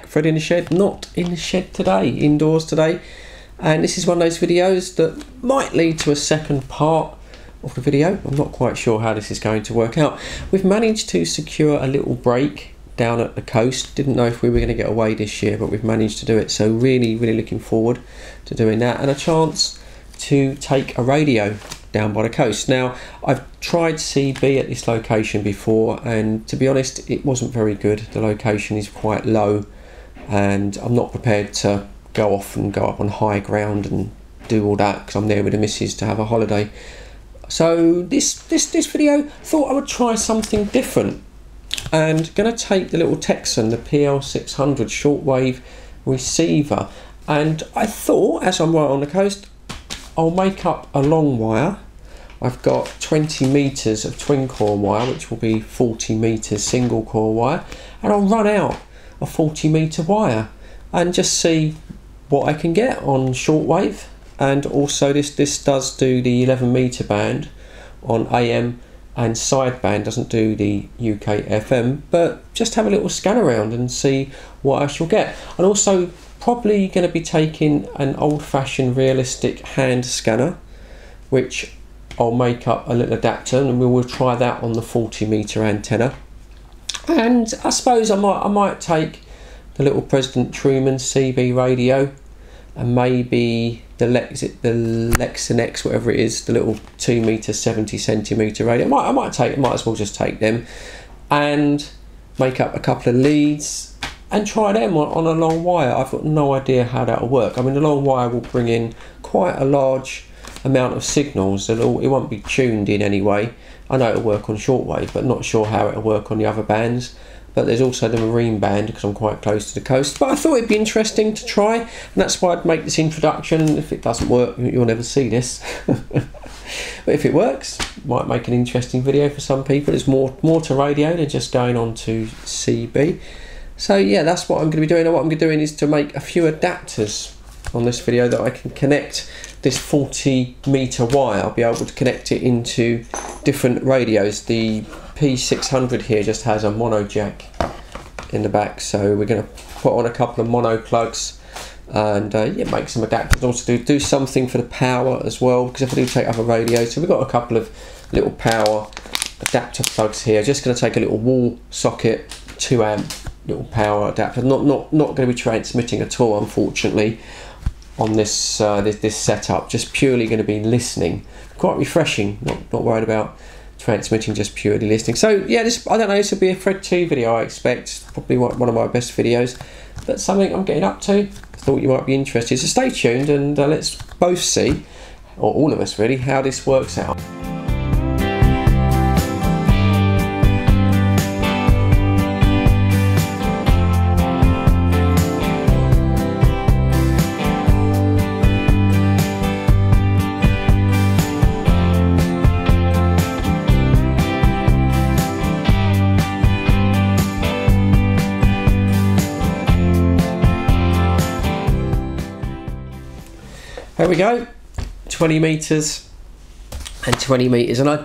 back. Fred in the shed, not in the shed today, indoors today. And this is one of those videos that might lead to a second part of the video. I'm not quite sure how this is going to work out. We've managed to secure a little break down at the coast. Didn't know if we were going to get away this year, but we've managed to do it. So really looking forward to doing that, and a chance to take a radio down by the coast. Now, I've tried CB at this location before, and to be honest, it wasn't very good. The location is quite low, and I'm not prepared to go off and go up on high ground and do all that, because I'm there with the missus to have a holiday. So this video, thought I would try something different, and going to take the little Texan, the PL600 shortwave receiver, and I thought, as I'm right on the coast, I'll make up a long wire. I've got 20 meters of twin core wire, which will be 40 meters single core wire, and I'll run out a 40 meter wire and just see what I can get on shortwave. And also this does do the 11 meter band on AM and sideband, doesn't do the UK FM, but just have a little scan around and see what I shall get. And also probably going to be taking an old-fashioned realistic hand scanner, which I'll make up a little adapter, and we will try that on the 40 meter antenna. And I suppose I might take the little President Truman CB radio, and maybe the Lexan X, whatever it is, the little 2 meter 70 centimeter radio. I might as well just take them and make up a couple of leads and try them on a long wire. I've got no idea how that'll work. I mean, the long wire will bring in quite a large amount of signals. It won't be tuned in anyway. I know it'll work on shortwave, but not sure how it'll work on the other bands. But there's also the marine band, because I'm quite close to the coast. But I thought it'd be interesting to try, and that's why I'd make this introduction. And if it doesn't work, you'll never see this. But if it works, might make an interesting video for some people. There's more to radio than just going on to CB. So yeah, that's what I'm going to be doing. And what I'm going to be doing is to make a few adapters on this video that I can connect this 40 meter wire. I'll be able to connect it into different radios. The P600 here just has a mono jack in the back, so we're going to put on a couple of mono plugs and yeah, make some adapters. Also do something for the power as well, because if I do take other radios, so we've got a couple of little power adapter plugs here. Just going to take a little wall socket 2 amp little power adapter. Not going to be transmitting at all, unfortunately, on this this setup. Just purely going to be listening. Quite refreshing. Not worried about transmitting, just purely listening. So yeah, I don't know, this will be a Fred 2 video, I expect. Probably one of my best videos, but something I'm getting up to. Thought you might be interested, so stay tuned and let's both see, or all of us really, how this works out. There we go, 20 meters and 20 meters, and I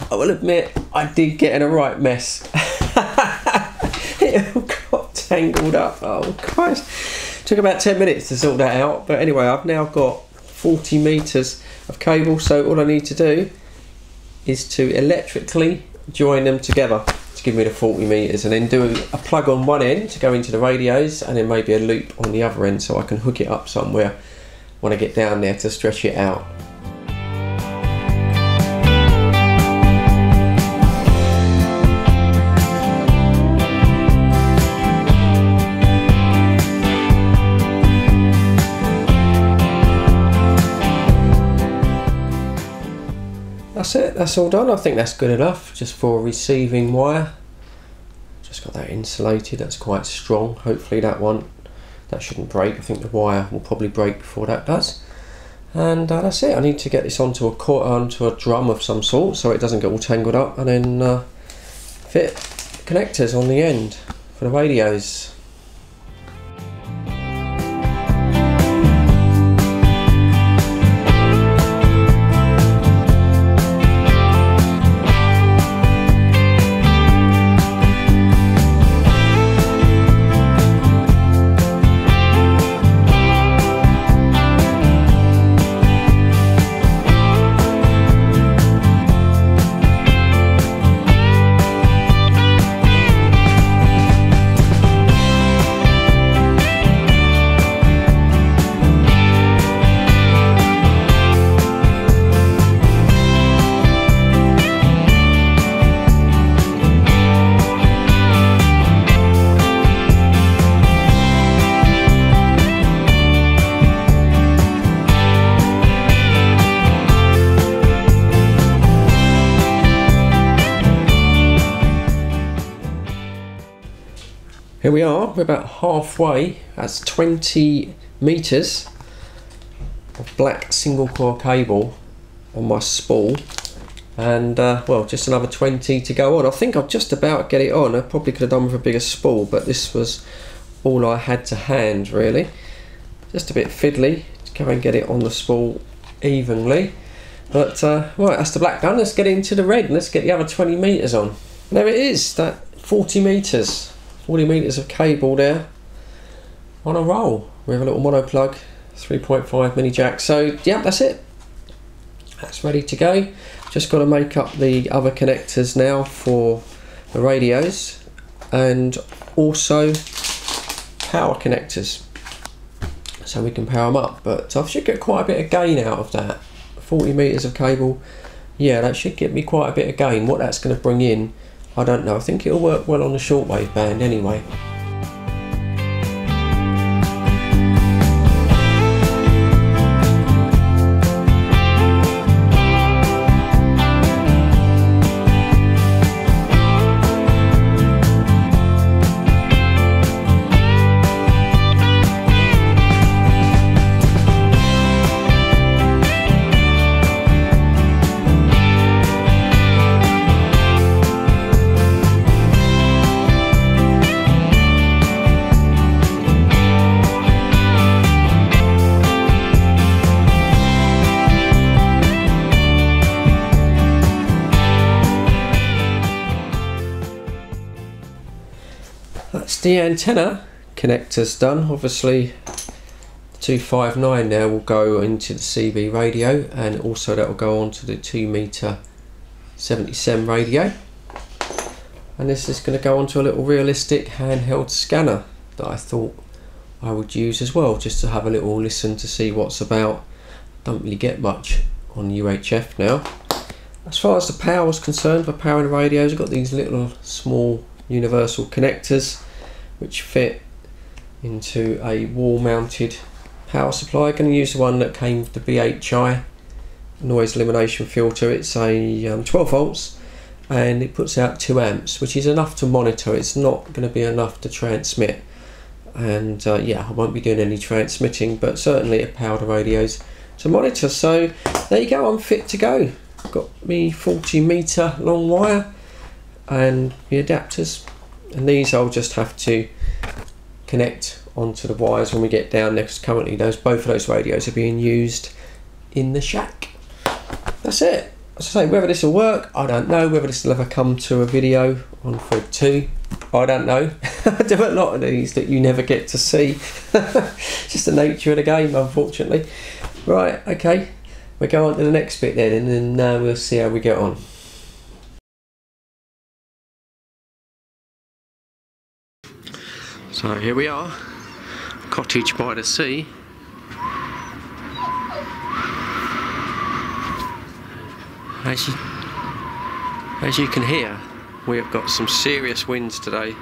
will admit, I did get in a right mess. It all got tangled up. Oh Christ, took about 10 minutes to sort that out, but anyway, I've now got 40 meters of cable, so all I need to do is to electrically join them together to give me the 40 meters, and then do a plug on one end to go into the radios, and then maybe a loop on the other end so I can hook it up somewhere when I get down there to stretch it out. That's it, that's all done. I think that's good enough just for a receiving wire. Just got that insulated, that's quite strong. Hopefully that shouldn't break. I think the wire will probably break before that does. And that's it. I need to get this onto a drum of some sort so it doesn't get all tangled up, and then fit connectors on the end for the radios. here we are, we're about halfway. That's 20 meters of black single coil cable on my spool, and well, just another 20 to go on. I think I'll just about get it on. I probably could have done with a bigger spool, but this was all I had to hand really. Just a bit fiddly to go and get it on the spool evenly, but right, that's the black done. Let's get into the red and let's get the other 20 meters on. And there it is, that 40 meters of cable there on a roll with a little mono plug, 3.5 mini jack. So yeah, that's it, that's ready to go. Just got to make up the other connectors now for the radios, and also power connectors, so we can power them up. But I should get quite a bit of gain out of that. 40 meters of cable, yeah, that should get me quite a bit of gain. What that's going to bring in, I don't know. I think it'll work well on the shortwave band anyway. That's the antenna connectors done. Obviously the 259 now will go into the CB radio, and also that will go on to the 2 meter 70 SEM radio, and this is going to go onto a little realistic handheld scanner that I thought I would use as well, just to have a little listen to see what's about. Don't really get much on UHF now. As far as the power is concerned, for powering the radios, I've got these little small universal connectors which fit into a wall mounted power supply. I'm going to use the one that came with the BHI noise elimination filter. It's a 12 volts and it puts out 2 amps, which is enough to monitor. It's not going to be enough to transmit, and yeah, I won't be doing any transmitting, but certainly it power the radios to monitor. So there you go, I'm fit to go. Got me 40 meter long wire and the adapters, and these I'll just have to connect onto the wires when we get down there, because currently both of those radios are being used in the shack. That's it. As I say, whether this will work, I don't know. Whether this will ever come to a video on Fred 2, I don't know. I do a lot of these that you never get to see. Just the nature of the game, unfortunately. Right, okay, we'll go on to the next bit then, and then we'll see how we get on. So here we are, Cottage by the sea. As you can hear, we have got some serious winds today.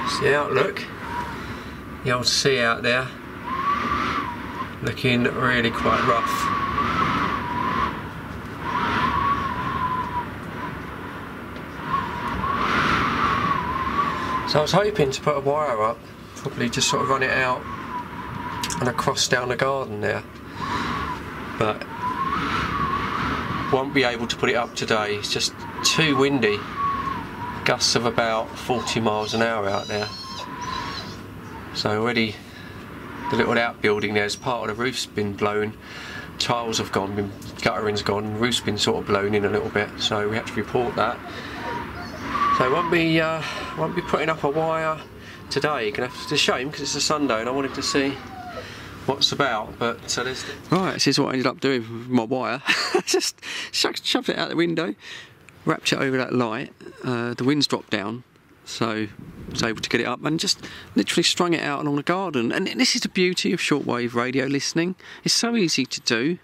See the outlook, the old sea out there, looking really quite rough. So I was hoping to put a wire up, probably just sort of run it out and across down the garden there, but won't be able to put it up today. It's just too windy, gusts of about 40 miles an hour out there. So already the little outbuilding there's part of the roof's been blown, tiles have gone, guttering's gone, and the roof's been sort of blown in a little bit, so we had to report that. So won't be putting up a wire today. It's a shame because it's a Sunday and I wanted to see what's about, but right, this is what I ended up doing with my wire. Just shoved it out the window, wrapped it over that light. The wind's dropped down, so I was able to get it up and just literally strung it out along the garden. And this is the beauty of shortwave radio listening. It's so easy to do,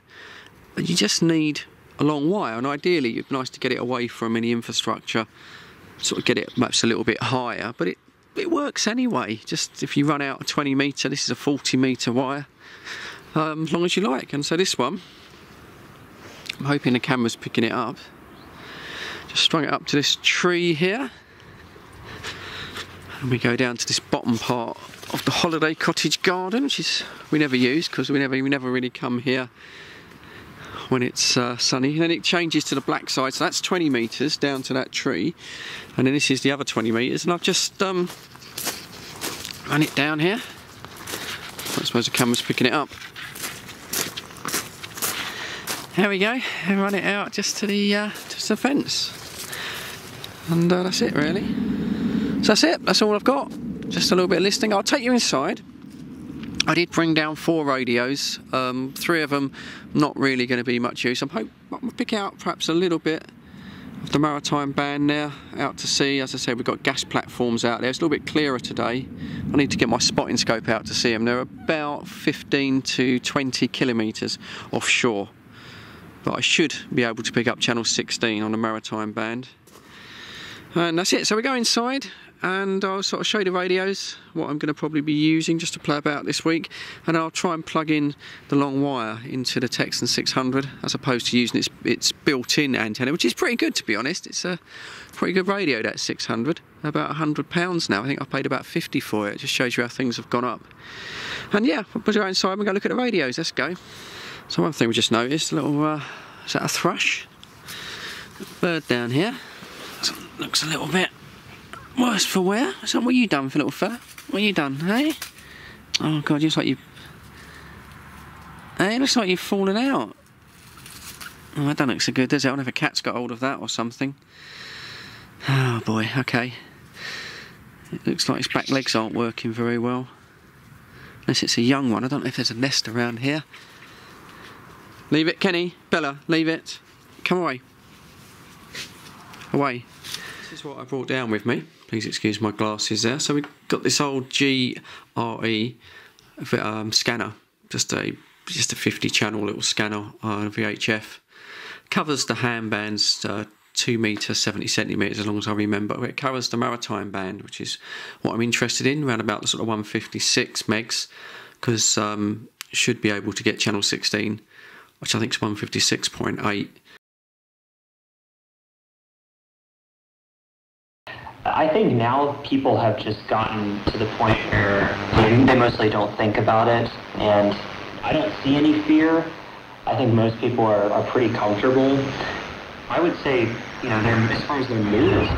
but you just need a long wire, and ideally it's nice to get it away from any infrastructure, sort of get it perhaps a little bit higher, but it works anyway. Just if you run out a 20 metre, this is a 40 metre wire, as long as you like. And so this one, I'm hoping the camera's picking it up, just strung it up to this tree here, And we go down to this bottom part of the holiday cottage garden, which is we never use because we never really come here when it's sunny. And then it changes to the black side, so that's 20 metres down to that tree, and then this is the other 20 metres, and I've just run it down here. I suppose the camera's picking it up. There we go, and run it out just to the fence, and that's it really. So that's it, that's all I've got. Just a little bit of listening. I'll take you inside. I did bring down 4 radios, 3 of them not really going to be much use. I'm hoping I'll pick out perhaps a little bit of the maritime band there, out to sea. As I said, we've got gas platforms out there. It's a little bit clearer today. I need to get my spotting scope out to see them. They're about 15 to 20 kilometres offshore. But I should be able to pick up channel 16 on the maritime band. And that's it. So we go inside, and I'll sort of show you the radios, what I'm going to probably be using just to play about this week, and I'll try and plug in the long wire into the Texan 600 as opposed to using its built-in antenna, which is pretty good, to be honest. It's a pretty good radio, that 600, about £100 now. I think I paid about 50 for it. It just shows you how things have gone up. And yeah, we'll go inside and go look at the radios. Let's go. So one thing we just noticed, a little is that a thrush? Bird down here. Looks a little bit worse for wear. So what you done for little fella? What you done, hey? Oh god, looks like you. Hey, it looks like you've fallen out. Oh, that don't look so good, does it? I wonder if a cat's got hold of that or something. Oh boy, okay. It looks like its back legs aren't working very well. Unless it's a young one. I don't know if there's a nest around here. Leave it, Kenny. Bella, leave it. Come away. Away. This is what I brought down with me. Please excuse my glasses there. So we've got this old GRE scanner, just a 50 channel little scanner VHF. Covers the ham bands 2 metres 70 centimetres as long as I remember. It covers the maritime band, which is what I'm interested in, around about the sort of 156 megs, because should be able to get channel 16, which I think is 156.8. I think now people have just gotten to the point where they mostly don't think about it, and I don't see any fear. I think most people are pretty comfortable. I would say, you know, as far as their mood is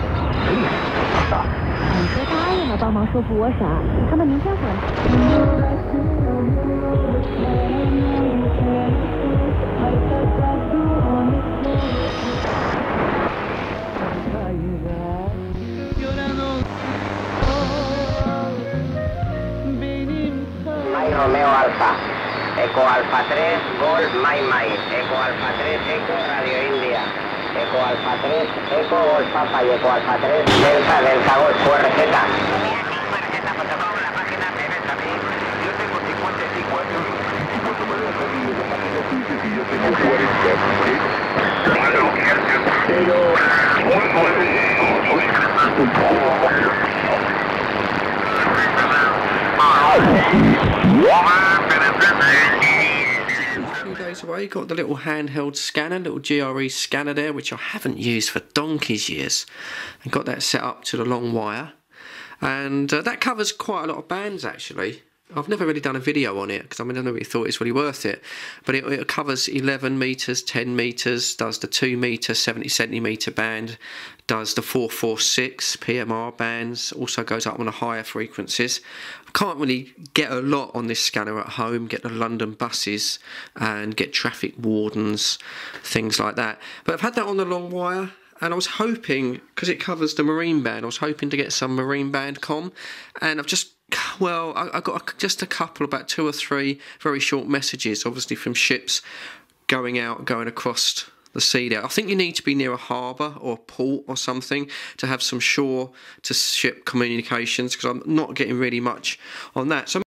Romeo Alfa, Eco Alfa 3, Gol, Mai, Eco Alfa 3, Eco, Radio India, Eco Alfa 3, Eco, Gol, Papa y Eco Alfa 3, Delta, Gol, QRZ. La página me ves a mí, yo tengo 55 años, y cuando me ves a mí, yo tengo 40. A few days away, got the little handheld scanner, little GRE scanner there, which I haven't used for donkey's years, and got that set up to the long wire, and that covers quite a lot of bands actually. I've never really done a video on it because I never really thought it's really worth it, but it covers 11 metres, 10 metres, does the 2 metre 70 centimetre band, does the 446 PMR bands, also goes up on the higher frequencies. I can't really get a lot on this scanner at home, get the London buses and get traffic wardens, things like that, but I've had that on the long wire. And I was hoping, because it covers the marine band, I was hoping to get some marine band comm, and I've just, well, I got just a couple, about 2 or 3 very short messages, obviously from ships going out, going across the sea there. I think you need to be near a harbour or a port or something to have some shore to ship communications, because I'm not getting really much on that. So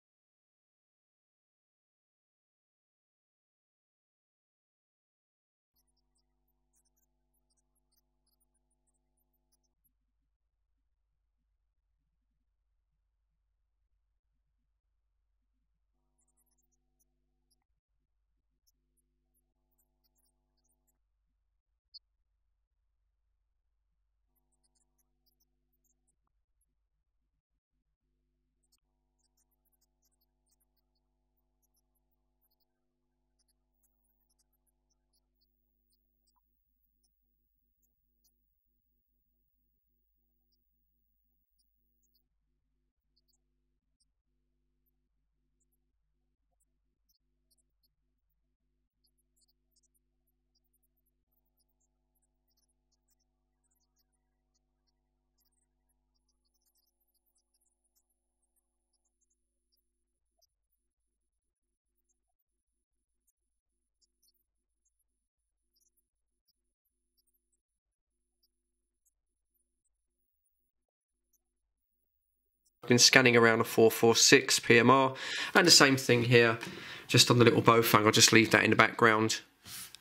been scanning around a 446 PMR, and the same thing here, just on the little Bofang. I'll just leave that in the background,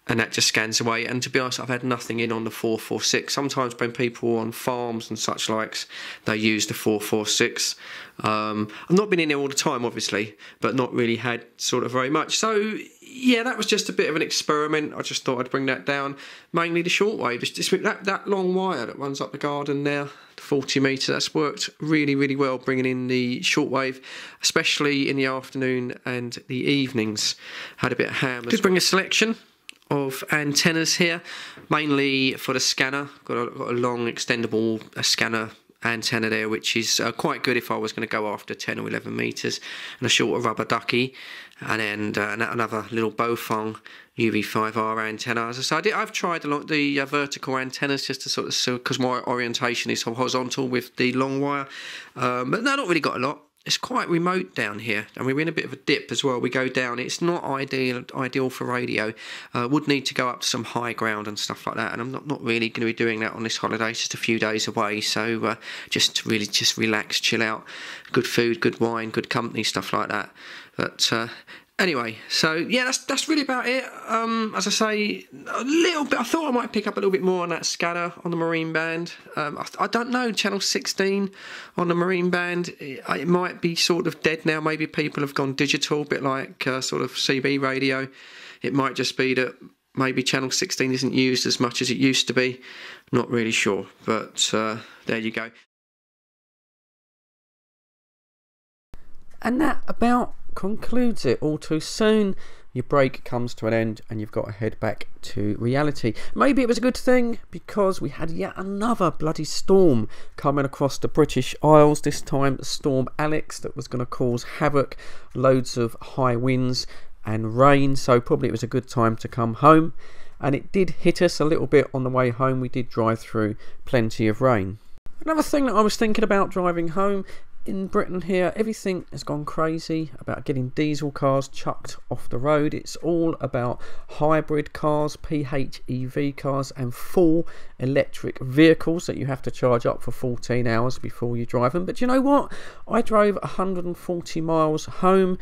and that just scans away. And to be honest, I've had nothing in on the 446. Sometimes when people on farms and such likes, they use the 446. I've not been in there all the time, obviously, but not really had sort of very much. So yeah, that was just a bit of an experiment. I just thought I'd bring that down. Mainly the shortwave. That long wire that runs up the garden there, the 40 metre, that's worked really, really well, bringing in the shortwave, especially in the afternoon and the evenings. Had a bit of ham. Did bring a selection of antennas here, mainly for the scanner. Got a long extendable scanner antenna there, which is quite good if I was going to go after 10 or 11 metres, and a shorter rubber ducky, and then another little Bofang UV5R antenna. As I said, I've tried a lot the vertical antennas just to sort of, because my orientation is horizontal with the long wire, but no, not really got a lot. It's quite remote down here, and we're in a bit of a dip as well. We go down. It's not ideal for radio. Would need to go up to some high ground and stuff like that, and I'm not really going to be doing that on this holiday. It's just a few days away, so just relax, chill out. Good food, good wine, good company, stuff like that. But anyway, so yeah, that's really about it. As I say, a little bit. I thought I might pick up a little bit more on that scanner on the marine band. I don't know, channel 16 on the marine band. It might be sort of dead now. Maybe people have gone digital, a bit like sort of CB radio. It might just be that maybe channel 16 isn't used as much as it used to be. Not really sure, but there you go. And that about concludes it. All too soon your break comes to an end and you've got to head back to reality. Maybe it was a good thing, because we had yet another bloody storm coming across the British Isles, this time Storm Alex, that was going to cause havoc, loads of high winds and rain, so probably it was a good time to come home, and it did hit us a little bit on the way home. We did drive through plenty of rain. Another thing that I was thinking about driving home, in Britain here, everything has gone crazy about getting diesel cars chucked off the road. It's all about hybrid cars, PHEV cars, and full electric vehicles that you have to charge up for 14 hours before you drive them. But you know what? I drove 140 miles home,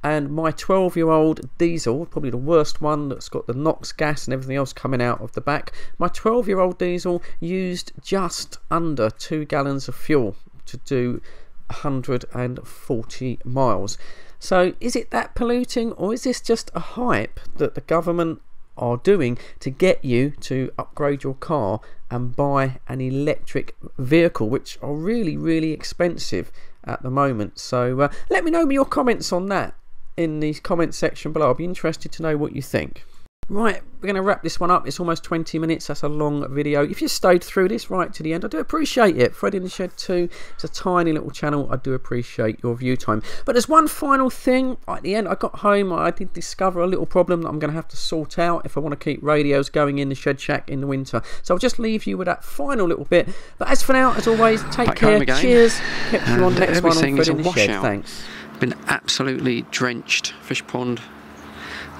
and my 12-year-old diesel, probably the worst one, that's got the NOx gas and everything else coming out of the back, my 12-year-old diesel used just under 2 gallons of fuel to do 140 miles. So is it that polluting, or is this just a hype that the government are doing to get you to upgrade your car and buy an electric vehicle, which are really, really expensive at the moment? So let me know your comments on that in the comment section below. I'll be interested to know what you think. Right, we're going to wrap this one up. It's almost 20 minutes. That's a long video. If you stayed through this right to the end, I do appreciate it. Fred in the Shed 2. It's a tiny little channel. I do appreciate your view time. But there's one final thing. At the end, I got home. I did discover a little problem that I'm going to have to sort out if I want to keep radios going in the Shed Shack in the winter. So I'll just leave you with that final little bit. But as for now, as always, take care. Cheers. Catch you on next one on Fred in the Shed. Thanks. Been absolutely drenched. Fish pond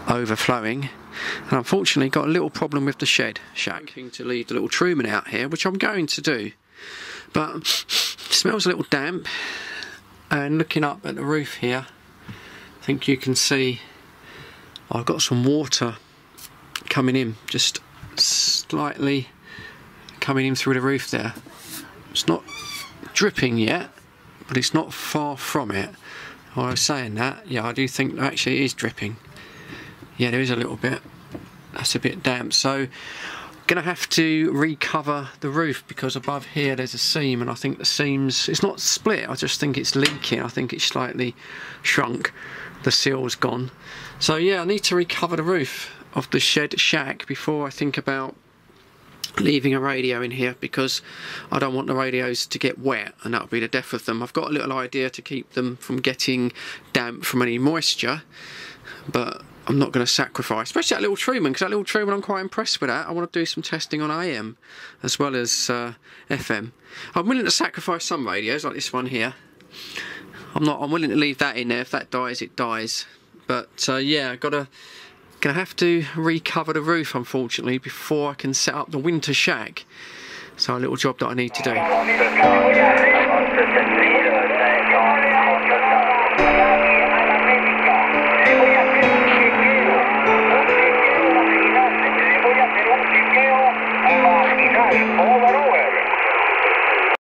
overflowing. And unfortunately got a little problem with the shack. Looking to leave the little Truman out here, which I'm going to do, but it smells a little damp. And looking up at the roof here, I think you can see I've got some water coming in, just slightly coming in through the roof there. It's not dripping yet, but it's not far from it. I was saying that, yeah, I do think actually it is dripping. Yeah, there is a little bit. That's a bit damp. So, going to have to recover the roof, because above here there's a seam, and I think the seam's, it's not split, I just think it's leaking. I think it's slightly shrunk. The seal's gone. So yeah, I need to recover the roof of the Shed Shack before I think about leaving a radio in here, because I don't want the radios to get wet, and that'll be the death of them. I've got a little idea to keep them from getting damp from any moisture, but I'm not going to sacrifice, especially that little Truman, because that little Truman, I'm quite impressed with that. I want to do some testing on AM as well as FM. I'm willing to sacrifice some radios, like this one here. I'm willing to leave that in there. If that dies, it dies. But yeah, gonna have to recover the roof, unfortunately, before I can set up the winter shack. So a little job that I need to do.